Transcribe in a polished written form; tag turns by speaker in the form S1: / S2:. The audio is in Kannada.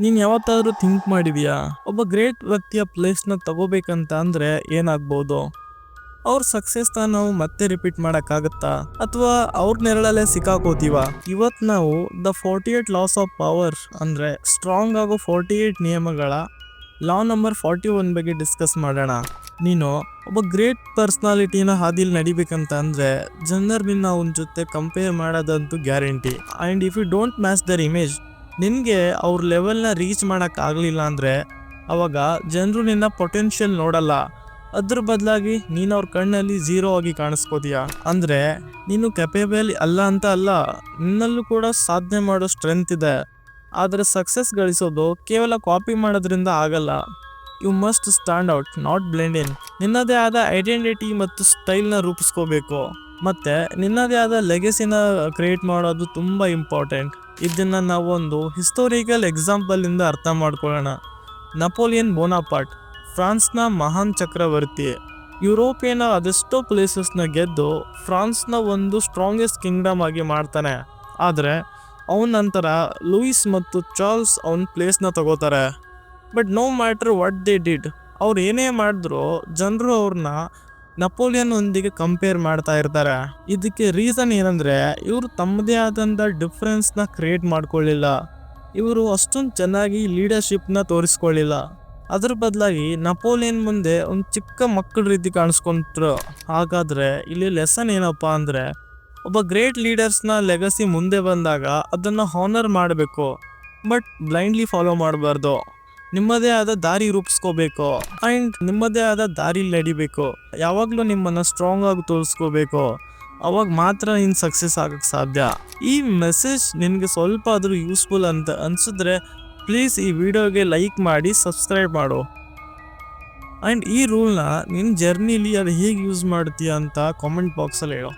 S1: ನೀನ್ ಯಾವತ್ತಾದ್ರೂ ಥಿಂಕ್ ಮಾಡಿದ್ಯಾ, ಒಬ್ಬ ಗ್ರೇಟ್ ವ್ಯಕ್ತಿಯ ಪ್ಲೇಸ್ನ ತಗೋಬೇಕಂತ ಅಂದ್ರೆ ಏನಾಗ್ಬೋದು? ಅವ್ರ ಸಕ್ಸಸ್ನ ನಾವು ಮತ್ತೆ ರಿಪೀಟ್ ಮಾಡೋಕ್ಕಾಗತ್ತಾ, ಅಥವಾ ಅವ್ರ ನೆರಳಲ್ಲೇ ಸಿಕ್ಕಾಕೋತೀವ? ಇವತ್ತು ನಾವು ದ 48 ಲಾಸ್ ಆಫ್ ಪವರ್ ಅಂದ್ರೆ ಸ್ಟ್ರಾಂಗ್ ಆಗೋ 48 ನಿಯಮಗಳ ಲಾ ನಂಬರ್ 41 ಬಗ್ಗೆ ಡಿಸ್ಕಸ್ ಮಾಡೋಣ. ನೀನು ಒಬ್ಬ ಗ್ರೇಟ್ ಪರ್ಸ್ನಾಲಿಟಿನ ಹಾದಿಲ್ ನಡಿಬೇಕಂತ ಅಂದ್ರೆ ಜನರು ನಿನ್ನ ಅವನ ಜೊತೆ ಕಂಪೇರ್ ಮಾಡೋದಂತೂ guarantee. And if you don't match their image, ನಿನಗೆ ಅವ್ರ ಲೆವೆಲ್ನ ರೀಚ್ ಮಾಡೋಕ್ಕಾಗಲಿಲ್ಲ ಅಂದರೆ ಅವಾಗ ಜನರು ನಿನ್ನ ಪೊಟೆನ್ಷಿಯಲ್ ನೋಡಲ್ಲ. ಅದ್ರ ಬದಲಾಗಿ ನೀನು ಅವ್ರ ಕಣ್ಣಲ್ಲಿ ಝೀರೋ ಆಗಿ ಕಾಣಿಸ್ಕೋತೀಯ. ಅಂದರೆ ನೀನು ಕೆಪೇಬಲ್ ಅಲ್ಲ ಅಂತ ಅಲ್ಲ, ನಿನ್ನಲ್ಲೂ ಕೂಡ ಸಾಧನೆ ಮಾಡೋ ಸ್ಟ್ರೆಂತ್ ಇದೆ. ಆದರೆ ಸಕ್ಸಸ್ ಗಳಿಸೋದು ಕೇವಲ ಕಾಪಿ ಮಾಡೋದ್ರಿಂದ ಆಗಲ್ಲ. You must stand out, not blend in. ನಿನ್ನದೇ ಆದ ಐಡೆಂಟಿಟಿ ಮತ್ತು ಸ್ಟೈಲ್ನ ರೂಪಿಸ್ಕೋಬೇಕು. ಮತ್ತು ನಿನ್ನದೇ ಆದ ಲೆಗೆಸಿನ ಕ್ರಿಯೇಟ್ ಮಾಡೋದು ತುಂಬ ಇಂಪಾರ್ಟೆಂಟ್. ಇದನ್ನು ನಾವು ಒಂದು ಹಿಸ್ಟೋರಿಕಲ್ ಎಕ್ಸಾಂಪಲಿಂದ ಅರ್ಥ ಮಾಡ್ಕೊಳ್ಳೋಣ. ನೆಪೋಲಿಯನ್ ಬೋನಾಪಾರ್ಟ್, ಫ್ರಾನ್ಸ್ನ ಮಹಾನ್ ಚಕ್ರವರ್ತಿ, ಯುರೋಪಿಯನ್ ಅದೆಷ್ಟೋ ಪ್ಲೇಸಸ್ನ ಗೆದ್ದು ಫ್ರಾನ್ಸ್ನ ಒಂದು ಸ್ಟ್ರಾಂಗೆಸ್ಟ್ ಕಿಂಗ್ಡಮ್ ಆಗಿ ಮಾಡ್ತಾನೆ. ಆದರೆ ಅವನ ನಂತರ ಲೂಯಿಸ್ ಮತ್ತು ಚಾರ್ಲ್ಸ್ ಅವನ ಪ್ಲೇಸ್ನ ತಗೋತಾರೆ. But no matter what they did, ಅವ್ರು ಏನೇ ಮಾಡಿದ್ರು ಜನರು ಅವ್ರನ್ನ ನೆಪೋಲಿಯನ್ ಒಂದಿಗೆ ಕಂಪೇರ್ ಮಾಡ್ತಾ ಇರ್ತಾರೆ. ಇದಕ್ಕೆ ರೀಸನ್ ಏನಂದರೆ ಇವರು ತಮ್ಮದೇ ಆದಂಥ ಡಿಫ್ರೆನ್ಸ್ನ ಕ್ರಿಯೇಟ್ ಮಾಡ್ಕೊಳ್ಳಿಲ್ಲ. ಇವರು ಅಷ್ಟೊಂದು ಚೆನ್ನಾಗಿ ಲೀಡರ್ಶಿಪ್ನ ತೋರಿಸ್ಕೊಳ್ಳಿಲ್ಲ. ಅದ್ರ ಬದಲಾಗಿ ನೆಪೋಲಿಯನ್ ಮುಂದೆ ಒಂದು ಚಿಕ್ಕ ಮಕ್ಕಳ ರೀತಿ ಕಾಣಿಸ್ಕೊಂಡ್ರು. ಹಾಗಾದರೆ ಇಲ್ಲಿ ಲೆಸನ್ ಏನಪ್ಪ ಅಂದರೆ, ಒಬ್ಬ ಗ್ರೇಟ್ ಲೀಡರ್ಸ್ನ ಲೆಗಸಿ ಮುಂದೆ ಬಂದಾಗ ಅದನ್ನು ಹಾನರ್ ಮಾಡಬೇಕು, ಬಟ್ ಬ್ಲೈಂಡ್ಲಿ ಫಾಲೋ ಮಾಡಬಾರ್ದು. ನಿಮ್ಮದೇ ಆದ ದಾರಿ ರೂಪಿಸ್ಕೋಬೇಕು ಆ್ಯಂಡ್ ನಿಮ್ಮದೇ ಆದ ದಾರಿಲಿ ನಡಿಬೇಕು. ಯಾವಾಗಲೂ ನಿಮ್ಮನ್ನು ಸ್ಟ್ರಾಂಗ್ ಆಗಿ ತೋರಿಸ್ಕೋಬೇಕು. ಅವಾಗ ಮಾತ್ರ ನೀನು ಸಕ್ಸಸ್ ಆಗಕ್ಕೆ ಸಾಧ್ಯ. ಈ ಮೆಸೇಜ್ ನಿನಗೆ ಸ್ವಲ್ಪ ಆದರೂ ಯೂಸ್ಫುಲ್ ಅಂತ ಅನಿಸಿದ್ರೆ ಪ್ಲೀಸ್ ಈ ವಿಡಿಯೋಗೆ ಲೈಕ್ ಮಾಡಿ, ಸಬ್ಸ್ಕ್ರೈಬ್ ಮಾಡು. ಆ್ಯಂಡ್ ಈ ರೂಲ್ನ ನಿನ್ನ ಜರ್ನಿಲಿ ಅದು ಹೇಗೆ ಯೂಸ್ ಮಾಡ್ತೀಯ ಅಂತ ಕಾಮೆಂಟ್ ಬಾಕ್ಸಲ್ಲಿ ಹೇಳು.